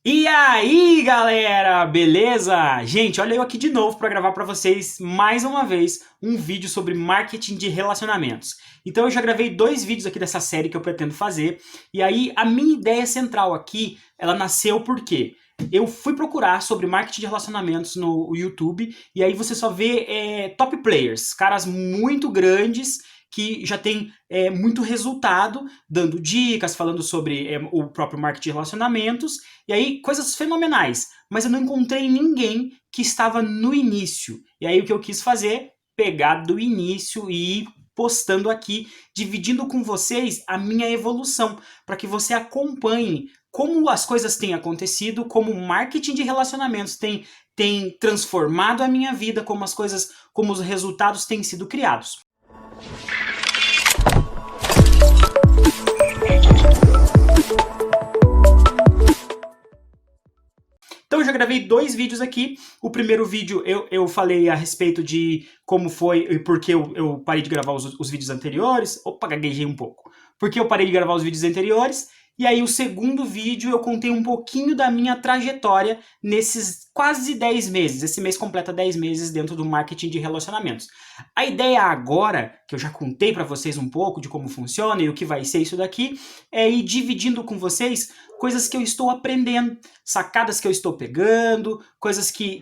E aí, galera, beleza? Gente, olha eu aqui de novo para gravar para vocês mais uma vez um vídeo sobre marketing de relacionamentos. Então eu já gravei 2 vídeos aqui dessa série que eu pretendo fazer, e aí a minha ideia central aqui, ela nasceu porque eu fui procurar sobre marketing de relacionamentos no YouTube, e aí você só vê top players, caras muito grandes que já tem muito resultado, dando dicas, falando sobre o próprio marketing de relacionamentos, e aí, coisas fenomenais, mas eu não encontrei ninguém que estava no início. E aí, o que eu quis fazer? Pegar do início e ir postando aqui, dividindo com vocês a minha evolução, para que você acompanhe como as coisas têm acontecido, como o marketing de relacionamentos tem transformado a minha vida, como os resultados têm sido criados. Então eu já gravei 2 vídeos aqui. O primeiro vídeo eu falei a respeito de como foi e por que eu parei de gravar os vídeos anteriores. Opa, gaguejei um pouco. Por que eu parei de gravar os vídeos anteriores. E aí o segundo vídeo eu contei um pouquinho da minha trajetória nesses quase 10 meses. Esse mês completa 10 meses dentro do marketing de relacionamentos. A ideia agora, que eu já contei para vocês um pouco de como funciona e o que vai ser isso daqui, é ir dividindo com vocês coisas que eu estou aprendendo, sacadas que eu estou pegando, coisas que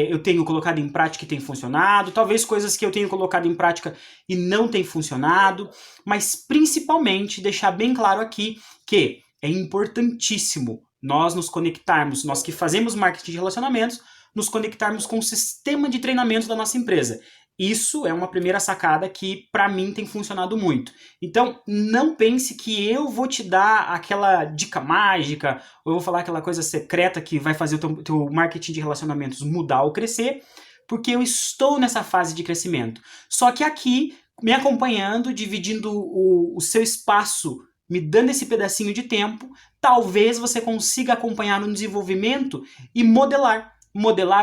eu tenho colocado em prática e tem funcionado, talvez coisas que eu tenho colocado em prática e não tem funcionado, mas principalmente deixar bem claro aqui que é importantíssimo nós nos conectarmos, nós que fazemos marketing de relacionamentos, nos conectarmos com o sistema de treinamento da nossa empresa. Isso é uma primeira sacada que para mim tem funcionado muito. Então não pense que eu vou te dar aquela dica mágica, ou eu vou falar aquela coisa secreta que vai fazer o teu marketing de relacionamentos mudar ou crescer, porque eu estou nessa fase de crescimento. Só que aqui, me acompanhando, dividindo o seu espaço, me dando esse pedacinho de tempo, talvez você consiga acompanhar no desenvolvimento e modelar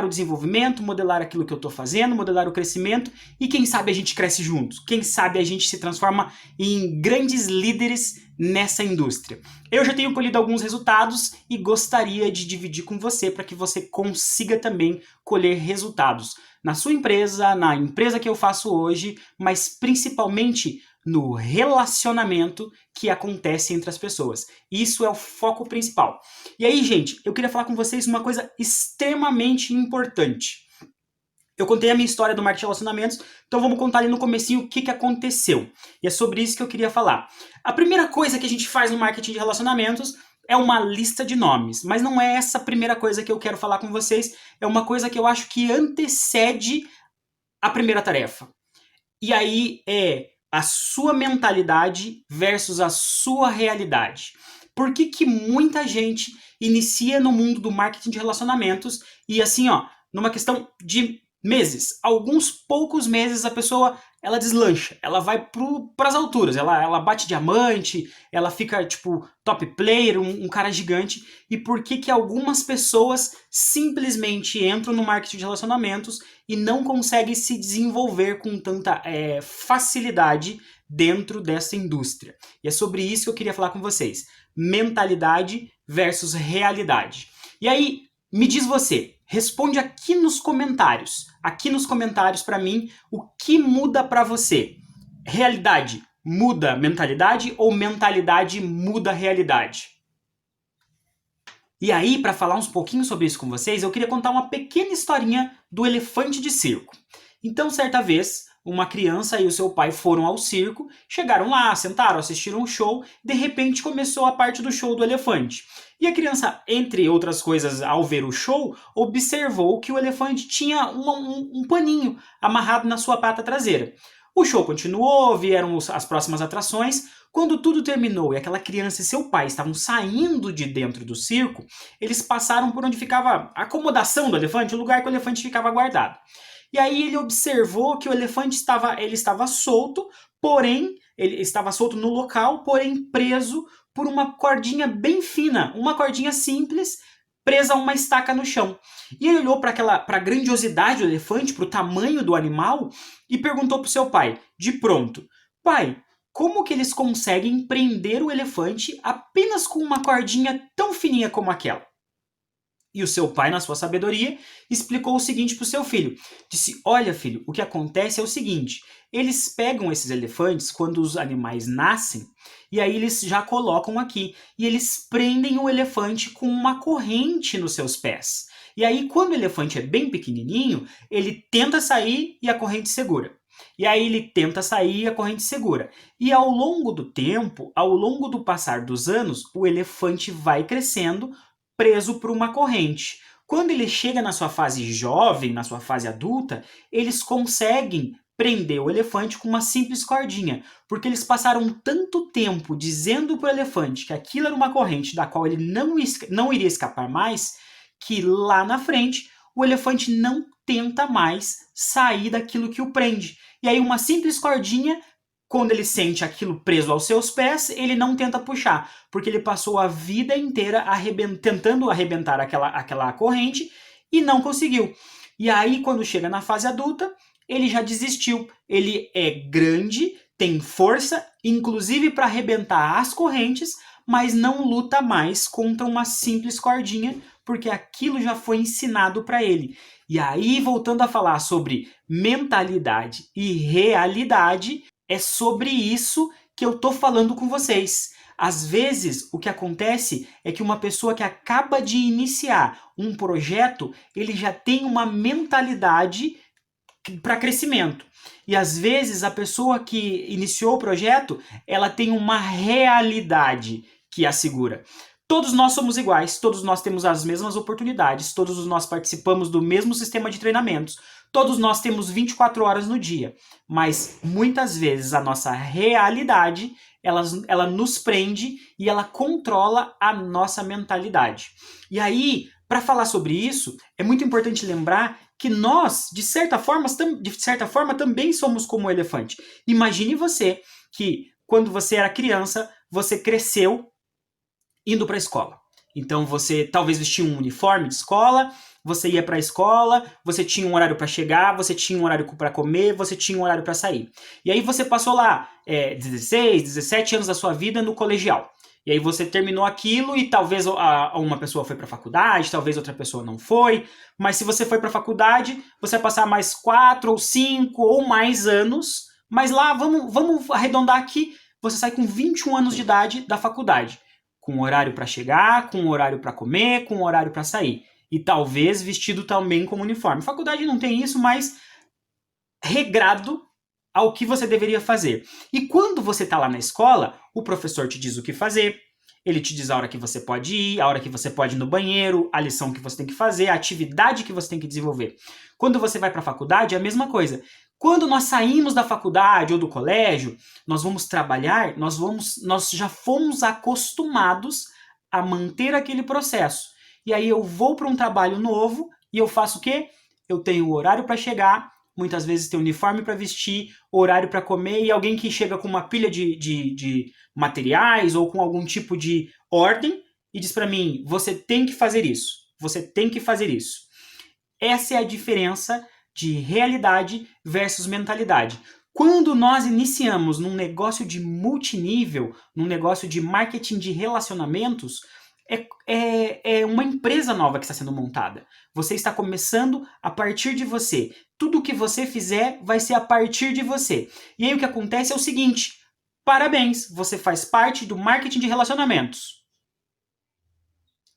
o desenvolvimento, modelar aquilo que eu estou fazendo, modelar o crescimento e quem sabe a gente cresce juntos, quem sabe a gente se transforma em grandes líderes nessa indústria. Eu já tenho colhido alguns resultados e gostaria de dividir com você para que você consiga também colher resultados na sua empresa, na empresa que eu faço hoje, mas principalmente no relacionamento que acontece entre as pessoas. Isso é o foco principal. E aí, gente, eu queria falar com vocês uma coisa extremamente importante. Eu contei a minha história do marketing de relacionamentos, então vamos contar ali no comecinho o que aconteceu. E é sobre isso que eu queria falar. A primeira coisa que a gente faz no marketing de relacionamentos é uma lista de nomes, mas não é essa a primeira coisa que eu quero falar com vocês, é uma coisa que eu acho que antecede a primeira tarefa. E aí é a sua mentalidade versus a sua realidade. Por que muita gente inicia no mundo do marketing de relacionamentos e assim, ó, numa questão de meses, alguns poucos meses a pessoa ela deslancha, ela vai para as alturas, ela bate diamante, ela fica tipo top player, um cara gigante. E por que algumas pessoas simplesmente entram no marketing de relacionamentos e não conseguem se desenvolver com tanta facilidade dentro dessa indústria? E é sobre isso que eu queria falar com vocês. Mentalidade versus realidade. E aí, me diz você, responde aqui nos comentários para mim, o que muda para você? Realidade muda mentalidade ou mentalidade muda realidade? E aí, para falar uns pouquinho sobre isso com vocês, eu queria contar uma pequena historinha do elefante de circo. Então, certa vez, uma criança e o seu pai foram ao circo, chegaram lá, sentaram, assistiram um show, de repente começou a parte do show do elefante. E a criança, entre outras coisas, ao ver o show, observou que o elefante tinha um paninho amarrado na sua pata traseira. O show continuou, vieram as próximas atrações. Quando tudo terminou e aquela criança e seu pai estavam saindo de dentro do circo, eles passaram por onde ficava a acomodação do elefante, o lugar que o elefante ficava guardado. E aí ele observou que o elefante estava solto, porém, ele estava solto no local, porém preso por uma cordinha bem fina, uma cordinha simples, presa a uma estaca no chão. E ele olhou para a grandiosidade do elefante, para o tamanho do animal, e perguntou para o seu pai, de pronto, pai, como que eles conseguem prender o elefante apenas com uma cordinha tão fininha como aquela? E o seu pai, na sua sabedoria, explicou o seguinte para o seu filho. Disse, olha filho, o que acontece é o seguinte, eles pegam esses elefantes quando os animais nascem, e aí eles já colocam aqui, e eles prendem o elefante com uma corrente nos seus pés. E aí quando o elefante é bem pequenininho, ele tenta sair e a corrente segura. E aí ele tenta sair e a corrente segura. E ao longo do tempo, ao longo do passar dos anos, o elefante vai crescendo, preso por uma corrente. Quando ele chega na sua fase jovem, na sua fase adulta, eles conseguem prender o elefante com uma simples cordinha, porque eles passaram tanto tempo dizendo para o elefante que aquilo era uma corrente da qual ele não iria escapar mais, que lá na frente o elefante não tenta mais sair daquilo que o prende. E aí uma simples cordinha, quando ele sente aquilo preso aos seus pés, ele não tenta puxar, porque ele passou a vida inteira tentando arrebentar aquela corrente e não conseguiu. E aí, quando chega na fase adulta, ele já desistiu. Ele é grande, tem força, inclusive para arrebentar as correntes, mas não luta mais contra uma simples cordinha, porque aquilo já foi ensinado para ele. E aí, voltando a falar sobre mentalidade e realidade, é sobre isso que eu tô falando com vocês. Às vezes, o que acontece é que uma pessoa que acaba de iniciar um projeto, ele já tem uma mentalidade para crescimento. E às vezes, a pessoa que iniciou o projeto, ela tem uma realidade que a segura. Todos nós somos iguais, todos nós temos as mesmas oportunidades, todos nós participamos do mesmo sistema de treinamentos, todos nós temos 24 horas no dia, mas muitas vezes a nossa realidade, ela nos prende e ela controla a nossa mentalidade. E aí, para falar sobre isso, é muito importante lembrar que nós, de certa forma, também somos como o elefante. Imagine você que, quando você era criança, você cresceu indo para a escola. Então você talvez vestia um uniforme de escola, você ia para a escola, você tinha um horário para chegar, você tinha um horário para comer, você tinha um horário para sair. E aí você passou lá 16, 17 anos da sua vida no colegial. E aí você terminou aquilo e talvez uma pessoa foi para a faculdade, talvez outra pessoa não foi. Mas se você foi para a faculdade, você vai passar mais 4 ou 5 ou mais anos. Mas lá, vamos arredondar aqui, você sai com 21 anos de idade da faculdade. Com horário para chegar, com horário para comer, com horário para sair. E talvez vestido também como uniforme. Faculdade não tem isso, mas regrado ao que você deveria fazer. E quando você está lá na escola, o professor te diz o que fazer, ele te diz a hora que você pode ir, a hora que você pode ir no banheiro, a lição que você tem que fazer, a atividade que você tem que desenvolver. Quando você vai para a faculdade, é a mesma coisa. Quando nós saímos da faculdade ou do colégio, nós vamos trabalhar, nós já fomos acostumados a manter aquele processo. E aí eu vou para um trabalho novo e eu faço o quê? Eu tenho horário para chegar, muitas vezes tem uniforme para vestir, horário para comer, e alguém que chega com uma pilha de materiais ou com algum tipo de ordem e diz para mim, você tem que fazer isso, você tem que fazer isso. Essa é a diferença de realidade versus mentalidade. Quando nós iniciamos num negócio de multinível, num negócio de marketing de relacionamentos, é uma empresa nova que está sendo montada. Você está começando a partir de você. Tudo que você fizer vai ser a partir de você. E aí o que acontece é o seguinte, parabéns, você faz parte do marketing de relacionamentos.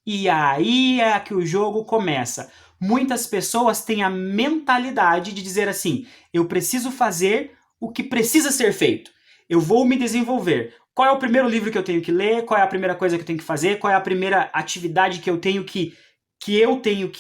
E aí é que o jogo começa. Muitas pessoas têm a mentalidade de dizer assim, eu preciso fazer o que precisa ser feito. Eu vou me desenvolver. Qual é o primeiro livro que eu tenho que ler? Qual é a primeira coisa que eu tenho que fazer? Qual é a primeira atividade que eu tenho que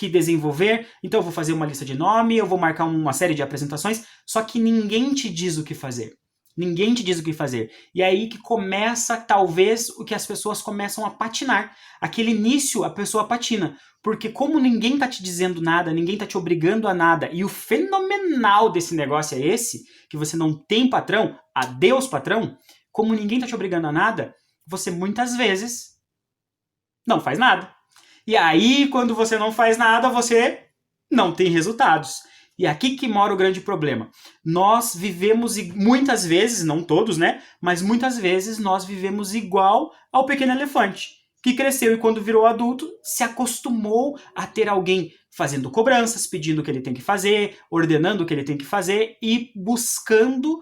desenvolver? Então eu vou fazer uma lista de nome, eu vou marcar uma série de apresentações, só que ninguém te diz o que fazer. Ninguém te diz o que fazer. E é aí que começa, talvez, o que as pessoas começam a patinar. Aquele início, a pessoa patina. Porque como ninguém tá te dizendo nada, ninguém tá te obrigando a nada, e o fenomenal desse negócio é esse, que você não tem patrão, adeus patrão, como ninguém tá te obrigando a nada, você muitas vezes não faz nada. E aí, quando você não faz nada, você não tem resultados. E aqui que mora o grande problema. Nós vivemos, muitas vezes, não todos, né? Mas muitas vezes nós vivemos igual ao pequeno elefante, que cresceu e quando virou adulto se acostumou a ter alguém fazendo cobranças, pedindo o que ele tem que fazer, ordenando o que ele tem que fazer e buscando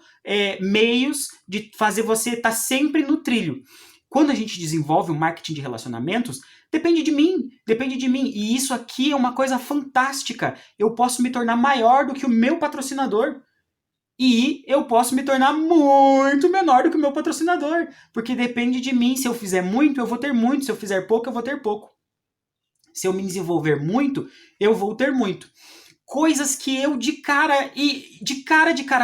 meios de fazer você estar sempre no trilho. Quando a gente desenvolve o marketing de relacionamentos, depende de mim. E isso aqui é uma coisa fantástica. Eu posso me tornar maior do que o meu patrocinador. E eu posso me tornar muito menor do que o meu patrocinador. Porque depende de mim. Se eu fizer muito, eu vou ter muito. Se eu fizer pouco, eu vou ter pouco. Se eu me desenvolver muito, eu vou ter muito. Coisas que eu de cara,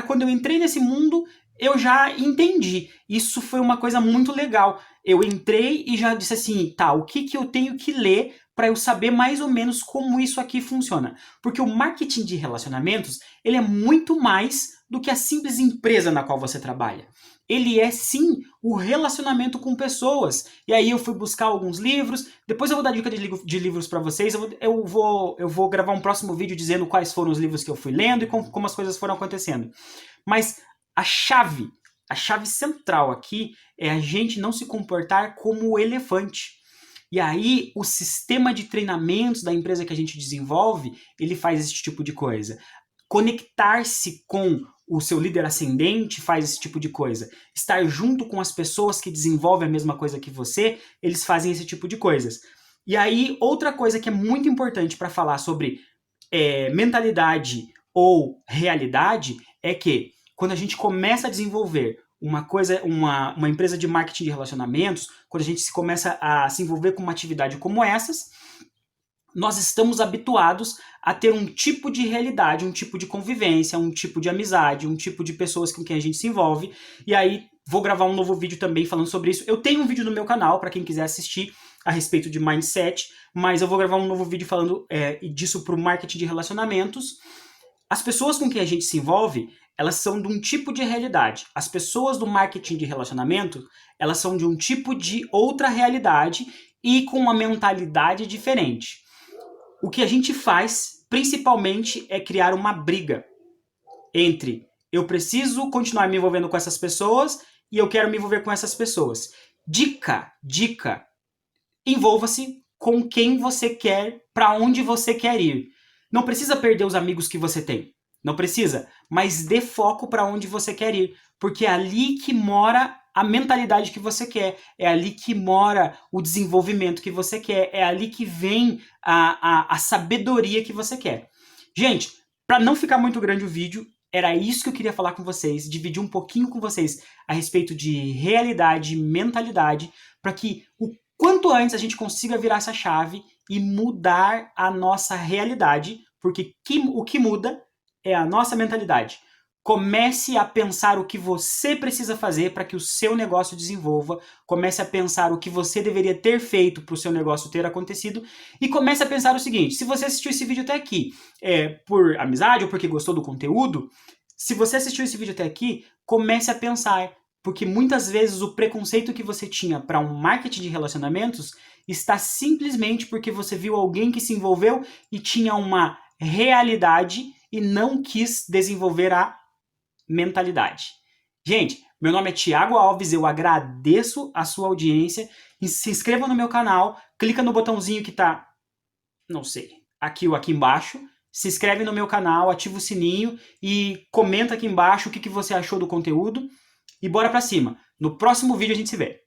quando eu entrei nesse mundo, eu já entendi. Isso foi uma coisa muito legal. Eu entrei e já disse assim, tá, o que eu tenho que ler para eu saber mais ou menos como isso aqui funciona. Porque o marketing de relacionamentos, ele é muito mais do que a simples empresa na qual você trabalha. Ele é sim o relacionamento com pessoas. E aí eu fui buscar alguns livros, depois eu vou dar dica de livros para vocês, eu vou gravar um próximo vídeo dizendo quais foram os livros que eu fui lendo e como as coisas foram acontecendo. Mas a chave central aqui é a gente não se comportar como o elefante. E aí o sistema de treinamentos da empresa que a gente desenvolve, ele faz esse tipo de coisa. Conectar-se com o seu líder ascendente faz esse tipo de coisa. Estar junto com as pessoas que desenvolvem a mesma coisa que você, eles fazem esse tipo de coisas. E aí, outra coisa que é muito importante para falar sobre mentalidade ou realidade é que quando a gente começa a desenvolver uma empresa de marketing de relacionamentos, quando a gente começa a se envolver com uma atividade como essas, nós estamos habituados a ter um tipo de realidade, um tipo de convivência, um tipo de amizade, um tipo de pessoas com quem a gente se envolve. E aí vou gravar um novo vídeo também falando sobre isso. Eu tenho um vídeo no meu canal para quem quiser assistir a respeito de mindset, mas eu vou gravar um novo vídeo falando disso para o marketing de relacionamentos. As pessoas com quem a gente se envolve, elas são de um tipo de realidade. As pessoas do marketing de relacionamento, elas são de um tipo de outra realidade e com uma mentalidade diferente. O que a gente faz, principalmente, é criar uma briga entre eu preciso continuar me envolvendo com essas pessoas e eu quero me envolver com essas pessoas. Dica, envolva-se com quem você quer, para onde você quer ir. Não precisa perder os amigos que você tem, não precisa, mas dê foco para onde você quer ir, porque é ali que mora a mentalidade que você quer, é ali que mora o desenvolvimento que você quer, é ali que vem a sabedoria que você quer. Gente, para não ficar muito grande o vídeo, era isso que eu queria falar com vocês, dividir um pouquinho com vocês a respeito de realidade, mentalidade, para que o quanto antes a gente consiga virar essa chave e mudar a nossa realidade, porque o que muda é a nossa mentalidade. Comece a pensar o que você precisa fazer para que o seu negócio desenvolva. Comece a pensar o que você deveria ter feito para o seu negócio ter acontecido. E comece a pensar o seguinte, se você assistiu esse vídeo até aqui por amizade ou porque gostou do conteúdo, se você assistiu esse vídeo até aqui, comece a pensar. Porque muitas vezes o preconceito que você tinha para um marketing de relacionamentos está simplesmente porque você viu alguém que se envolveu e tinha uma realidade e não quis desenvolver a mentalidade. Gente, meu nome é Thiago Alves, eu agradeço a sua audiência. Se inscreva no meu canal, clica no botãozinho que tá, não sei, aqui ou aqui embaixo. Se inscreve no meu canal, ativa o sininho e comenta aqui embaixo o que você achou do conteúdo. E bora pra cima. No próximo vídeo a gente se vê.